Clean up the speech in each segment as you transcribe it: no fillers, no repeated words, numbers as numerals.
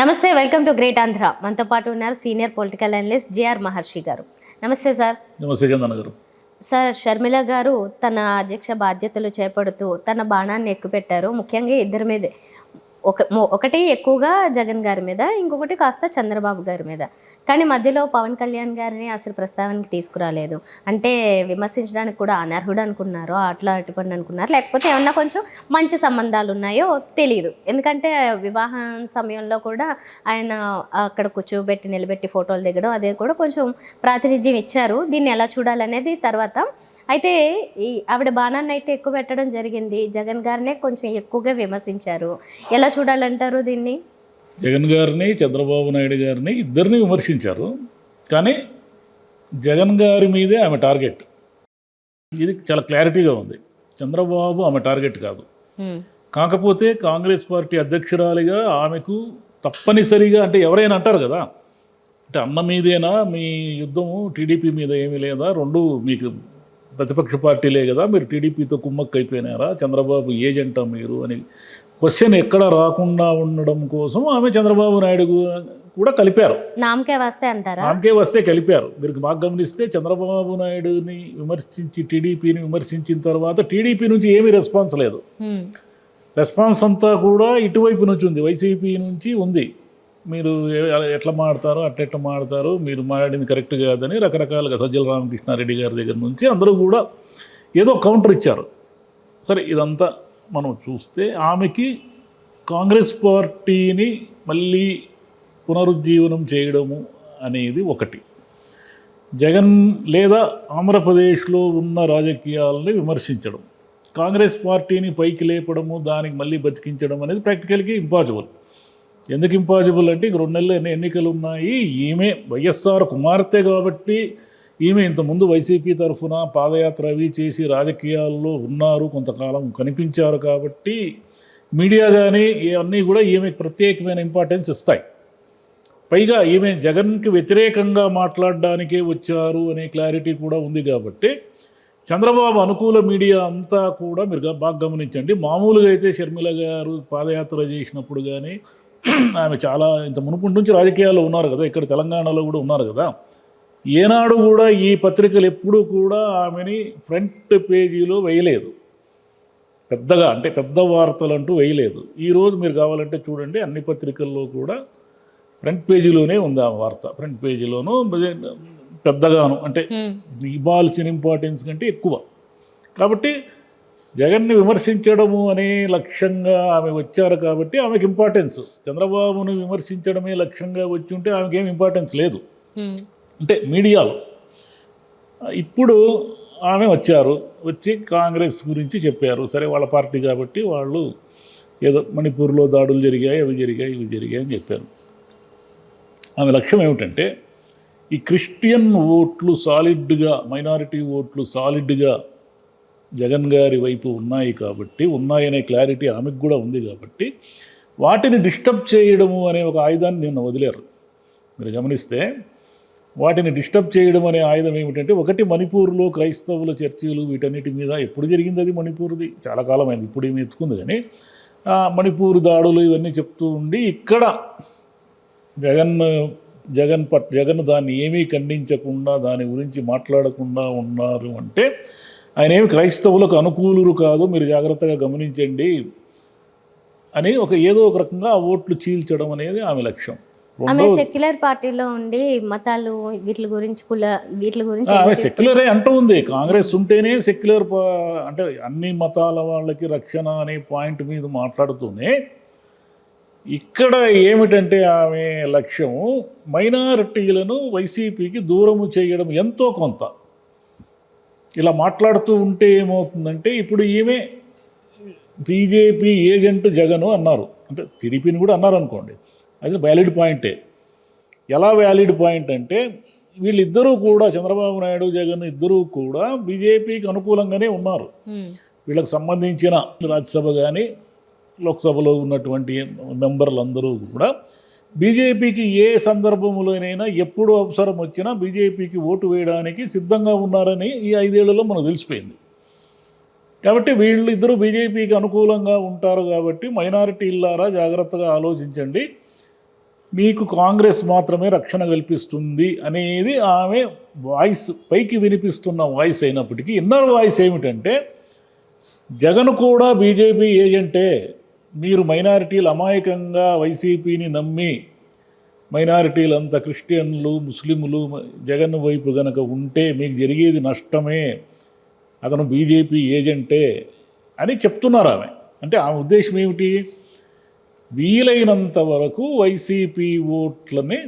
నమస్తే, welcome to great Andhra. మనతో పాటు ఉన్నారు సీనియర్ పొలిటికల్ అనలిస్ట్ జిఆర్ మహర్షి గారు. నమస్తే సార్. నమస్తే చందన గారు. సార్, షర్మిల గారు తన అధ్యక్ష బాధ్యతలు చేపడుతూ తన బాణాన్ని ఎక్కుపెట్టారు. ముఖ్యంగా ఇద్దరి మీదే. ఒకటి ఎక్కువగా జగన్ గారి మీద, ఇంకొకటి కాస్త చంద్రబాబు గారి మీద. కానీ మధ్యలో పవన్ కళ్యాణ్ గారిని అసలు ప్రస్తావనకి తీసుకురాలేదు. అంటే విమర్శించడానికి కూడా అనర్హుడు అనుకున్నారో, అట్లా అటుపండి అనుకున్నారు, లేకపోతే ఏమన్నా కొంచెం మంచి సంబంధాలు ఉన్నాయో తెలియదు. ఎందుకంటే వివాహం సమయంలో కూడా ఆయన అక్కడ కూర్చోబెట్టి నిలబెట్టి ఫోటోలు దిగడం అదే కూడా కొంచెం ప్రాతినిధ్యం ఇచ్చారు. దీన్ని ఎలా చూడాలనేది తర్వాత. అయితే ఆవిడ బాణాన్ని అయితే ఎక్కువ పెట్టడం జరిగింది. జగన్ గారినే కొంచెం ఎక్కువగా విమర్శించారు. ఎలా చూడాలంటారు దీన్ని? జగన్ గారిని, చంద్రబాబు నాయుడు గారిని ఇద్దరిని విమర్శించారు. కానీ జగన్ గారి మీదే ఆమె టార్గెట్. ఇది చాలా క్లారిటీగా ఉంది. చంద్రబాబు ఆమె టార్గెట్ కాదు. కాకపోతే కాంగ్రెస్ పార్టీ అధ్యక్షురాలిగా ఆమెకు తప్పనిసరిగా, అంటే ఎవరైనా అంటారు కదా, అంటే అన్న మీదేనా మీ యుద్ధము, టీడీపీ మీద ఏమీ లేదా, రెండు మీకు ప్రతిపక్ష పార్టీలే కదా, మీరు టీడీపీతో కుమ్మక్కు అయిపోయినారా, చంద్రబాబు ఏజెంటా మీరు అని క్వశ్చన్ ఎక్కడ రాకుండా ఉండడం కోసం ఆమె చంద్రబాబు నాయుడు కూడా కలిపారు. నామకే వస్తే అంటారా? నామకే వస్తే కలిపారు. మీరు బాగా గమనిస్తే చంద్రబాబు నాయుడుని విమర్శించి టీడీపీని విమర్శించిన తర్వాత టీడీపీ నుంచి ఏమీ రెస్పాన్స్ లేదు. రెస్పాన్స్ అంతా కూడా ఇటువైపు నుంచి ఉంది, వైసీపీ నుంచి ఉంది. మీరు ఎట్లా మాడతారు, అట్టెట్లా మాడతారు, మీరు మాడింది కరెక్ట్ కాదని రకరకాలుగా సజ్జల రామకృష్ణారెడ్డి గారి దగ్గర నుంచి అందరూ కూడా ఏదో కౌంటర్ ఇచ్చారు. సరే, ఇదంతా మనం చూస్తే ఆమెకి కాంగ్రెస్ పార్టీని మళ్ళీ పునరుజ్జీవనం చేయడము అనేది ఒకటి, జగన్ లేదా ఆంధ్రప్రదేశ్లో ఉన్న రాజకీయాలని విమర్శించడం, కాంగ్రెస్ పార్టీని పైకి లేపడము, దానికి మళ్ళీ బతికించడం అనేది ప్రాక్టికల్గా ఇంపాసిబుల్. ఎందుకు ఇంపాసిబుల్ అంటే 2 నెలలు ఎన్నికలు ఉన్నాయి. ఈమె వైఎస్ఆర్ కుమార్తె కాబట్టి ఈమె ఇంతకుముందు వైసీపీ తరఫున పాదయాత్ర అవి చేసి రాజకీయాల్లో ఉన్నారు, కొంతకాలం కనిపించారు కాబట్టి మీడియా కానీ ఇవన్నీ కూడా ఈమెకు ప్రత్యేకమైన ఇంపార్టెన్స్ ఇస్తాయి. పైగా ఈమె జగన్కి వ్యతిరేకంగా మాట్లాడడానికే వచ్చారు అనే క్లారిటీ కూడా ఉంది కాబట్టి చంద్రబాబు అనుకూల మీడియా అంతా కూడా మీరు బాగా గమనించండి. మామూలుగా అయితే షర్మిల గారు పాదయాత్ర చేసినప్పుడు కానీ ఆమె చాలా ఇంత మునుపు నుంచి రాజకీయాల్లో ఉన్నారు కదా, ఇక్కడ తెలంగాణలో కూడా ఉన్నారు కదా, ఏనాడు కూడా ఈ పత్రికలు ఎప్పుడూ కూడా ఆమెని ఫ్రంట్ పేజీలో వేయలేదు, పెద్దగా అంటే పెద్ద వార్తలు అంటూ వేయలేదు. ఈరోజు మీరు కావాలంటే చూడండి, అన్ని పత్రికల్లో కూడా ఫ్రంట్ పేజీలోనే ఉంది ఆ వార్త. ఫ్రంట్ పేజీలోనూ పెద్దగాను, అంటే ఇవ్వాల్సిన ఇంపార్టెన్స్ కంటే ఎక్కువ. కాబట్టి జగన్ని విమర్శించడము అనే లక్ష్యంగా ఆమె వచ్చారు కాబట్టి ఆమెకు ఇంపార్టెన్స్. చంద్రబాబును విమర్శించడమే లక్ష్యంగా వచ్చి ఉంటే ఆమెకి ఏం ఇంపార్టెన్స్ లేదు, అంటే మీడియాలో. ఇప్పుడు ఆమె వచ్చి కాంగ్రెస్ గురించి చెప్పారు. సరే, వాళ్ళ పార్టీ కాబట్టి వాళ్ళు ఏదో మణిపూర్లో దాడులు జరిగాయి, అవి జరిగాయి, ఇవి జరిగాయి అని చెప్పారు. ఆమె లక్ష్యం ఏమిటంటే ఈ క్రిస్టియన్ ఓట్లు సాలిడ్గా, మైనారిటీ ఓట్లు సాలిడ్గా జగన్ గారి వైపు ఉన్నాయి కాబట్టి, ఉన్నాయనే క్లారిటీ ఆమెకు కూడా ఉంది కాబట్టి వాటిని డిస్టర్బ్ చేయడము అనే ఒక ఆయుధాన్ని నిన్న వదిలేరు. మీరు గమనిస్తే వాటిని డిస్టర్బ్ చేయడం అనే ఆయుధం ఏమిటంటే, ఒకటి మణిపూర్లో క్రైస్తవుల చర్చలు వీటన్నిటి మీద ఎప్పుడు జరిగింది, అది మణిపూర్ది చాలా కాలం అయింది, ఇప్పుడు ఏమి ఎత్తుకుంది. కానీ మణిపూర్ దాడులు ఇవన్నీ చెప్తూ ఉండి ఇక్కడ జగన్ దాన్ని ఏమీ ఖండించకుండా, దాని గురించి మాట్లాడకుండా ఉన్నారు అంటే ఆయన ఏమి క్రైస్తవులకు అనుకూలురు కాదు, మీరు జాగ్రత్తగా గమనించండి అని ఏదో ఒక రకంగా ఆ ఓట్లు చీల్చడం అనేది ఆమె లక్ష్యం. ఆమె సెక్యులర్ పార్టీలో ఉండి మతాలు వీటి గురించి ఆమె సెక్యులరే అంటూ ఉంది. కాంగ్రెస్ ఉంటేనే సెక్యులర్, అంటే అన్ని మతాల వాళ్ళకి రక్షణ అనే పాయింట్ మీద మాట్లాడుతూనే ఇక్కడ ఏమిటంటే ఆమె లక్ష్యం మైనారిటీలను వైసీపీకి దూరము చేయడం ఎంతో కొంత. ఇలా మాట్లాడుతూ ఉంటే ఏమవుతుందంటే, ఇప్పుడు ఈమె బీజేపీ ఏజెంట్ జగను అన్నారు, అంటే టీడీపీని కూడా అన్నారు అనుకోండి, అది వ్యాలిడ్ పాయింటే. ఎలా వ్యాలిడ్ పాయింట్ అంటే, వీళ్ళిద్దరూ కూడా చంద్రబాబు నాయుడు, జగన్ ఇద్దరూ కూడా బీజేపీకి అనుకూలంగానే ఉన్నారు. వీళ్ళకి సంబంధించిన రాజ్యసభ కానీ లోక్సభలో ఉన్నటువంటి మెంబర్లందరూ కూడా బీజేపీకి ఏ సందర్భంలోనైనా ఎప్పుడు అవసరం వచ్చినా బీజేపీకి ఓటు వేయడానికి సిద్ధంగా ఉన్నారని ఈ 5 ఏళ్లలో మనకు తెలిసిపోయింది. కాబట్టి వీళ్ళిద్దరూ బీజేపీకి అనుకూలంగా ఉంటారు కాబట్టి మైనారిటీలారా జాగ్రత్తగా ఆలోచించండి, మీకు కాంగ్రెస్ మాత్రమే రక్షణ కల్పిస్తుంది అనేది ఆమె వాయిస్, పైకి వినిపిస్తున్న వాయిస్ అయినప్పటికీ ఇన్నర్ వాయిస్ ఏమిటంటే జగన్ కూడా బీజేపీ ఏజెంటే, మీరు మైనారిటీలు అమాయకంగా వైసీపీని నమ్మి మైనారిటీలంతా క్రిస్టియన్లు ముస్లింలు జగన్ వైపు గనక ఉంటే మీకు జరిగేది నష్టమే, అతను బీజేపీ ఏజెంటే అని చెప్తున్నారు ఆమె. అంటే ఆమె ఉద్దేశం ఏమిటి, వీలైనంత వరకు వైసీపీ ఓట్లని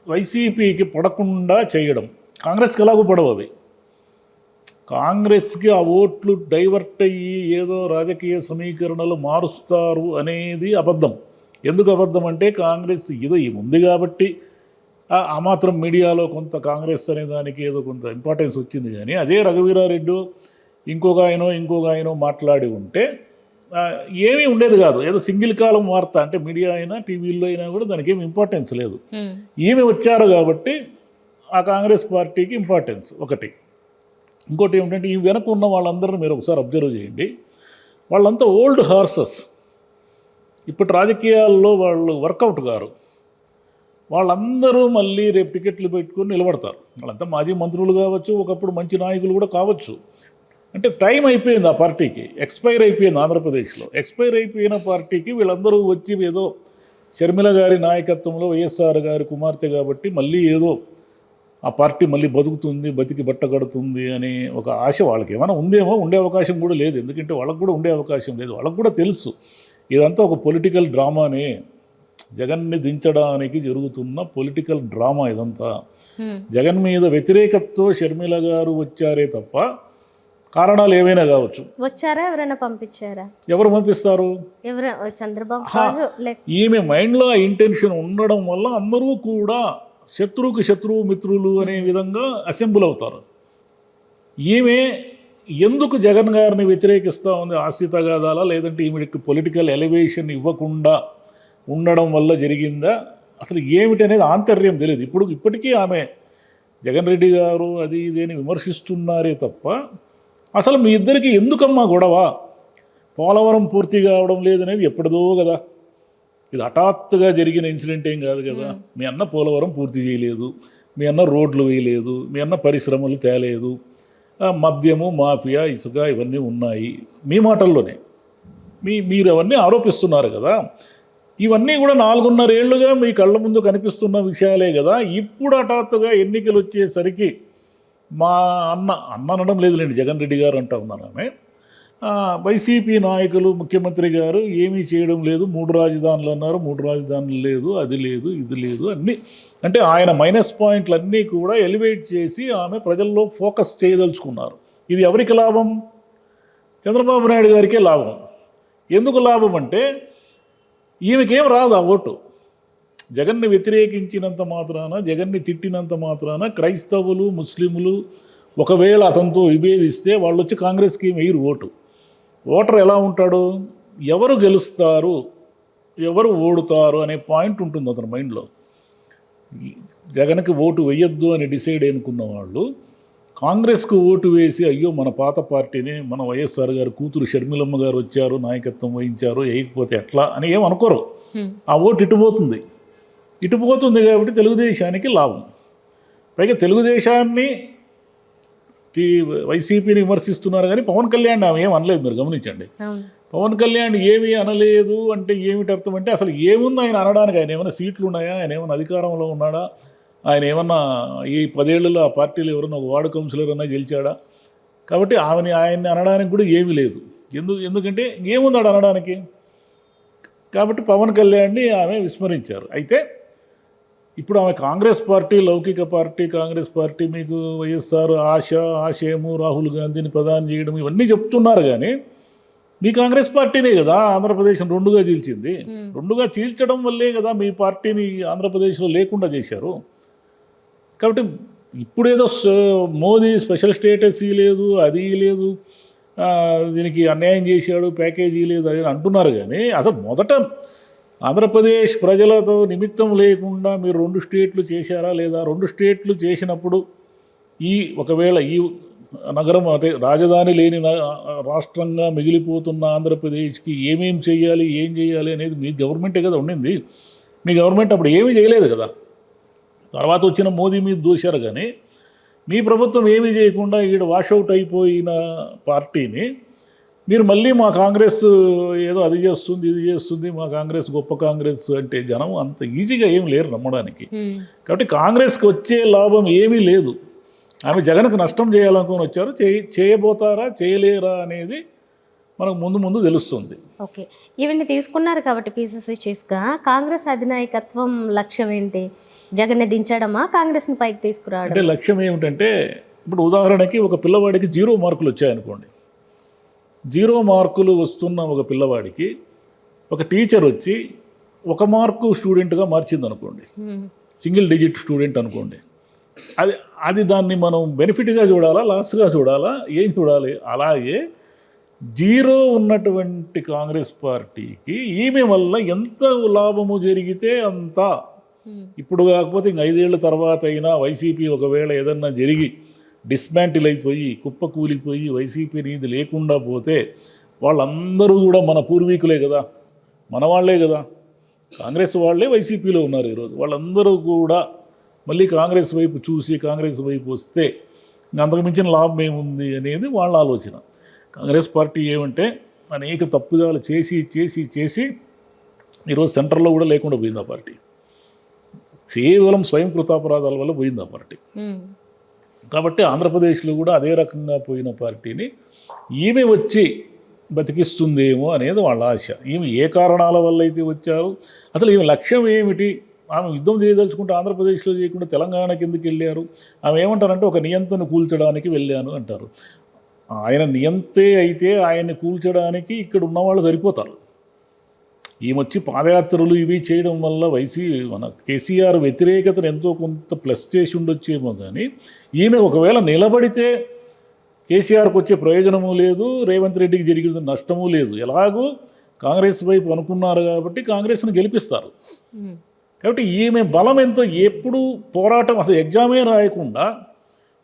వైసీపీకి పడకుండా చేయడం. కాంగ్రెస్కి ఎలాగూ పడవు అవి, కాంగ్రెస్కి ఆ ఓట్లు డైవర్ట్ అయ్యి ఏదో రాజకీయ సమీకరణలు మారుస్తారు అనేది అబద్ధం. ఎందుకు అబద్ధం అంటే కాంగ్రెస్ ఏదో ఉంది కాబట్టి ఆ మాత్రం మీడియాలో కొంత కాంగ్రెస్ అనే దానికి ఏదో కొంత ఇంపార్టెన్స్ వచ్చింది. కానీ అదే రఘువీరారెడ్డి ఇంకొక ఆయనో మాట్లాడి ఉంటే ఏమీ ఉండేది కాదు. ఏదో సింగిల్ కాలం వార్త అంటే మీడియా అయినా టీవీల్లో అయినా కూడా దానికి ఏమి ఇంపార్టెన్స్ లేదు. ఈమె వచ్చారు కాబట్టి ఆ కాంగ్రెస్ పార్టీకి ఇంపార్టెన్స్ ఒకటి. ఇంకోటి ఏమిటంటే ఈ వెనక ఉన్న వాళ్ళందరినీ మీరు ఒకసారి అబ్జర్వ్ చేయండి, వాళ్ళంతా ఓల్డ్ హార్సెస్, ఇప్పటి రాజకీయాల్లో వాళ్ళు వర్కౌట్ గారు. వాళ్ళందరూ మళ్ళీ రేపు టికెట్లు పెట్టుకొని నిలబడతారు. వాళ్ళంతా మాజీ మంత్రులు కావచ్చు, ఒకప్పుడు మంచి నాయకులు కూడా కావచ్చు. అంటే టైం అయిపోయింది ఆ పార్టీకి, ఎక్స్పైర్ అయిపోయింది. ఆంధ్రప్రదేశ్లో ఎక్స్పైర్ అయిపోయిన పార్టీకి వీళ్ళందరూ వచ్చి ఏదో షర్మిల గారి నాయకత్వంలో వైఎస్ఆర్ గారి కుమార్తె కాబట్టి మళ్ళీ ఏదో ఆ పార్టీ మళ్ళీ బతుకుతుంది, బతికి బట్ట కడుతుంది అనే ఒక ఆశ వాళ్ళకి ఏమైనా ఉందేమో. ఉండే అవకాశం కూడా లేదు, ఎందుకంటే వాళ్ళకు కూడా ఉండే అవకాశం లేదు. వాళ్ళకు కూడా తెలుసు ఇదంతా ఒక పొలిటికల్ డ్రామానే, జగన్ని దించడానికి జరుగుతున్న పొలిటికల్ డ్రామా ఇదంతా. జగన్ మీద వ్యతిరేకతతో షర్మిల గారు వచ్చారే తప్ప కారణాలు ఏవైనా కావచ్చు. వచ్చారా, ఎవరైనా పంపించారా? ఎవరు పంపిస్తారు? చంద్రబాబు. ఈమె మైండ్లో ఆ ఇంటెన్షన్ ఉండడం వల్ల అందరూ కూడా శత్రువుకి శత్రువు మిత్రులు అనే విధంగా అసెంబుల్ అవుతారు. ఈమె ఎందుకు జగన్ గారిని వ్యతిరేకిస్తూ ఉంది, ఆస్తి తగాదాలా లేదంటే ఈమెకి పొలిటికల్ ఎలివేషన్ ఇవ్వకుండా ఉండడం వల్ల జరిగిందా, అసలు ఏమిటి అనేది ఆంతర్యం తెలియదు. ఇప్పటికీ ఆమె జగన్ రెడ్డి గారు అది ఇదేని విమర్శిస్తున్నారే తప్ప అసలు మీ ఇద్దరికి ఎందుకమ్మా గొడవ, పోలవరం పూర్తి కావడం లేదనేది ఎప్పటిదో కదా, ఇది హఠాత్తుగా జరిగిన ఇన్సిడెంట్ ఏం కాదు కదా. మీ అన్న పోలవరం పూర్తి చేయలేదు, మీ అన్న రోడ్లు వేయలేదు, మీ అన్న పరిశ్రమలు తేలేదు, మద్యము మాఫియా ఇసుక ఇవన్నీ ఉన్నాయి మీ మాటల్లోనే. మీరు అవన్నీ ఆరోపిస్తున్నారు కదా. ఇవన్నీ కూడా 4.5 ఏళ్లుగా మీ కళ్ళ ముందు కనిపిస్తున్న విషయాలే కదా. ఇప్పుడు హఠాత్తుగా ఎన్నికలు వచ్చేసరికి మా అన్న అనడం లేదులేండి, జగన్ రెడ్డి గారు అంటూ ఉన్నారు ఆమె, వైసీపీ నాయకులు ముఖ్యమంత్రి గారు ఏమీ చేయడం లేదు, 3 రాజధానులు అన్నారు, 3 రాజధానులు లేదు, అది లేదు ఇది లేదు అన్నీ. అంటే ఆయన మైనస్ పాయింట్లు అన్నీ కూడా ఎలివేట్ చేసి ఆమె ప్రజల్లో ఫోకస్ చేయదలుచుకున్నారు. ఇది ఎవరికి లాభం? చంద్రబాబు నాయుడు గారికే లాభం. ఎందుకు లాభం అంటే ఈమెకేం రాదు ఆ ఓటు. జగన్ని వ్యతిరేకించినంత మాత్రాన, జగన్ని తిట్టినంత మాత్రాన క్రైస్తవులు ముస్లింలు ఒకవేళ అతనితో విభేదిస్తే వాళ్ళు వచ్చి కాంగ్రెస్కి వేయరు ఓటు. ఓటర్ ఎలా ఉంటాడు, ఎవరు గెలుస్తారు ఎవరు ఓడుతారు అనే పాయింట్ ఉంటుంది అతని మైండ్లో. జగన్కి ఓటు వేయొద్దు అని డిసైడ్ అనుకున్న వాళ్ళు కాంగ్రెస్కు ఓటు వేసి అయ్యో మన పాత పార్టీని, మన వైఎస్ఆర్ గారు కూతురు షర్మిలమ్మ గారు వచ్చారు నాయకత్వం వహించారు వేయకపోతే ఎట్లా అని ఏమనుకోరు. ఆ ఓటు ఇటుపోతుంది కాబట్టి తెలుగుదేశానికి లాభం. పైగా తెలుగుదేశాన్ని వైసీపీని విమర్శిస్తున్నారు కానీ పవన్ కళ్యాణ్ ఆమె ఏం అనలేదు. మీరు గమనించండి, పవన్ కళ్యాణ్ ఏమీ అనలేదు అంటే ఏమిటి అర్థం అంటే అసలు ఏముంది ఆయన అనడానికి? ఆయన ఏమైనా సీట్లు ఉన్నాయా, ఆయన ఏమైనా అధికారంలో ఉన్నాడా, ఆయన ఏమన్నా ఈ 10 ఏళ్లలో ఆ పార్టీలో ఎవరన్నా ఒక వార్డు కౌన్సిలర్ అన్నా గెలిచాడా? కాబట్టి ఆయన్ని అనడానికి కూడా ఏమీ లేదు. ఎందుకంటే ఏముందాడు అనడానికి? కాబట్టి పవన్ కళ్యాణ్ని ఆమె విస్మరించారు. అయితే ఇప్పుడు ఆమె కాంగ్రెస్ పార్టీ లౌకిక పార్టీ, కాంగ్రెస్ పార్టీ మీకు వైఎస్ఆర్ ఆశయము రాహుల్ గాంధీని ప్రధాని చేయడం ఇవన్నీ చెప్తున్నారు. కానీ మీ కాంగ్రెస్ పార్టీనే కదా ఆంధ్రప్రదేశ్ 2గా చీల్చింది. 2గా చీల్చడం వల్లే కదా మీ పార్టీని ఆంధ్రప్రదేశ్లో లేకుండా చేశారు. కాబట్టి ఇప్పుడేదో మోదీ స్పెషల్ స్టేటస్ లేదు, అది లేదు, దీనికి అన్యాయం చేశాడు, ప్యాకేజీ లేదు అని అంటున్నారు. కానీ అసలు మొదట ఆంధ్రప్రదేశ్ ప్రజలతో నిమిత్తం లేకుండా మీరు 2 స్టేట్లు చేశారా లేదా? 2 స్టేట్లు చేసినప్పుడు ఒకవేళ ఈ నగరం అంటే రాజధాని లేని రాష్ట్రంగా మిగిలిపోతున్న ఆంధ్రప్రదేశ్కి ఏమేం చేయాలి, ఏం చేయాలి అనేది మీ గవర్నమెంటే కదా ఉండింది. మీ గవర్నమెంట్ అప్పుడు ఏమీ చేయలేదు కదా. తర్వాత వచ్చిన మోదీ మీద దూశారు, కానీ మీ ప్రభుత్వం ఏమీ చేయకుండా ఈడ వాషౌట్ అయిపోయిన పార్టీని మీరు మళ్ళీ మా కాంగ్రెస్ ఏదో అది చేస్తుంది ఇది చేస్తుంది, మా కాంగ్రెస్ గొప్ప కాంగ్రెస్ అంటే జనం అంత ఈజీగా ఏం లేరు నమ్మడానికి. కాబట్టి కాంగ్రెస్కి వచ్చే లాభం ఏమీ లేదు. ఆమె జగన్కు నష్టం చేయాలనుకుని వచ్చారు. చేయబోతారా చేయలేరా అనేది మనకు ముందు ముందు తెలుస్తుంది. ఓకే, ఈవెన్ని తీసుకున్నారు కాబట్టి పీసీసీ చీఫ్గా కాంగ్రెస్ అధినాయకత్వం లక్ష్యం ఏంటి? జగన్ని దించడమా, కాంగ్రెస్ని పైకి తీసుకురావడం? అంటే లక్ష్యం ఏమిటంటే, ఇప్పుడు ఉదాహరణకి ఒక పిల్లవాడికి 0 మార్కులు వచ్చాయనుకోండి. 0 మార్కులు వస్తున్న ఒక పిల్లవాడికి ఒక టీచర్ వచ్చి 1 మార్కు స్టూడెంట్గా మార్చింది అనుకోండి, సింగిల్ డిజిట్ స్టూడెంట్ అనుకోండి, అది దాన్ని మనం బెనిఫిట్గా చూడాలా, లాస్గా చూడాలా, ఏం చూడాలి? అలాగే 0 ఉన్నటువంటి కాంగ్రెస్ పార్టీకి ఈమె వల్ల ఎంత లాభము జరిగితే అంత. ఇప్పుడు కాకపోతే ఇంక 5 ఏళ్ళ తర్వాత అయినా వైసీపీ ఒకవేళ ఏదన్నా జరిగి డిస్మాంటిల్ అయిపోయి కుప్ప కూలిపోయి వైసీపీ నీది లేకుండా పోతే వాళ్ళందరూ కూడా మన పూర్వీకులే కదా, మన వాళ్ళే కదా, కాంగ్రెస్ వాళ్ళే వైసీపీలో ఉన్నారు ఈరోజు. వాళ్ళందరూ కూడా మళ్ళీ కాంగ్రెస్ వైపు చూసి కాంగ్రెస్ వైపు వస్తే అంతకు మించిన లాభం ఏముంది అనేది వాళ్ళ ఆలోచన. కాంగ్రెస్ పార్టీ ఏమంటే అనేక తప్పుదాలు చేసి చేసి చేసి ఈరోజు సెంటర్లో కూడా లేకుండా పోయింది ఆ పార్టీ. కేవలం స్వయం కృతాపరాధాల వల్ల పోయింది ఆ పార్టీ. కాబట్టి ఆంధ్రప్రదేశ్లో కూడా అదే రకంగా పోయిన పార్టీని ఈమె వచ్చి బతికిస్తుందేమో అనేది వాళ్ళ ఆశ. ఈమె ఏ కారణాల వల్ల అయితే వచ్చారు, అసలు ఈమె లక్ష్యం ఏమిటి? ఆమె యుద్ధం చేయదలుచుకుంటే ఆంధ్రప్రదేశ్లో చేయకుండా తెలంగాణకి ఎందుకు వెళ్ళారు? ఆమె ఏమంటారంటే ఒక నియంతను కూల్చడానికి వెళ్ళాను అంటారు. ఆయన నియంతే అయితే ఆయన్ని కూల్చడానికి ఇక్కడ ఉన్నవాళ్ళు సరిపోతారు. ఈమె పాదయాత్రలు ఇవి చేయడం వల్ల మన కేసీఆర్ వ్యతిరేకతను ఎంతో కొంత ప్లస్ చేసి ఉండొచ్చేమో, కానీ ఈమె ఒకవేళ నిలబడితే కేసీఆర్కి వచ్చే ప్రయోజనము లేదు, రేవంత్ రెడ్డికి జరిగిన నష్టము లేదు. ఎలాగూ కాంగ్రెస్ వైపు అనుకున్నారు కాబట్టి కాంగ్రెస్ను గెలిపిస్తారు. కాబట్టి ఈమె బలం ఎంతో, ఎప్పుడు పోరాటం, అసలు ఎగ్జామే రాయకుండా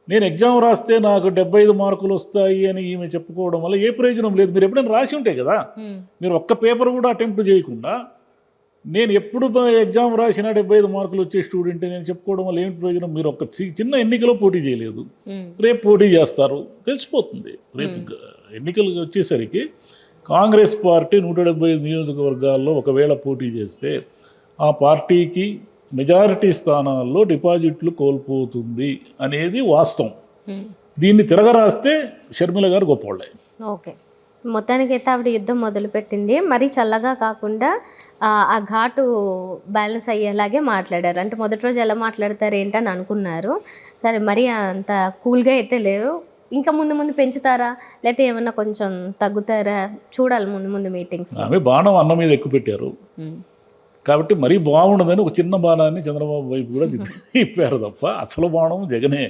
నేను ఎగ్జామ్ రాస్తే నాకు 75 మార్కులు వస్తాయి అని ఈమె చెప్పుకోవడం వల్ల ఏ ప్రయోజనం లేదు. మీరు ఎప్పుడైనా రాసి ఉంటే కదా, మీరు ఒక్క పేపర్ కూడా అటెంప్ట్ చేయకుండా నేను ఎప్పుడు ఎగ్జామ్ రాసినా 75 మార్కులు వచ్చే స్టూడెంట్ నేను చెప్పుకోవడం వల్ల ఏమిటి ప్రయోజనం? మీరు ఒక చిన్న ఎన్నికలో పోటీ చేయలేదు, రేపు పోటీ చేస్తారు, తెలిసిపోతుంది. రేపు ఎన్నికలు వచ్చేసరికి కాంగ్రెస్ పార్టీ 175 నియోజకవర్గాల్లో ఒకవేళ పోటీ చేస్తే ఆ పార్టీకి మెజారిటీ స్థానాల్లో డిపాజిట్లు కోల్పోతుంది అనేది వాస్తవం. దీన్ని తిరగరాస్తే షర్మిల గారు గొప్పవాళ్ళే. ఓకే, మొత్తానికైతే ఆవిడ యుద్ధం మొదలుపెట్టింది. మరీ చల్లగా కాకుండా ఆ ఘాటు బ్యాలెన్స్ అయ్యేలాగే మాట్లాడారు. అంటే మొదటి రోజు ఎలా మాట్లాడతారు ఏంటని అనుకున్నారు. సరే, మరీ అంత కూల్గా అయితే లేరు. ఇంకా ముందు ముందు పెంచుతారా, లేకపోతే ఏమన్నా కొంచెం తగ్గుతారా చూడాలి ముందు ముందు మీటింగ్స్. ఆమె బాణం అన్న మీద ఎక్కువ పెట్టారు కాబట్టి మరీ బాగుండదని ఒక చిన్న బాణాన్ని చంద్రబాబు వైపు కూడా తిప్పారు తప్ప అసలు బాణం జగనే.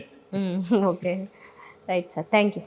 Okay, right sir, thank you.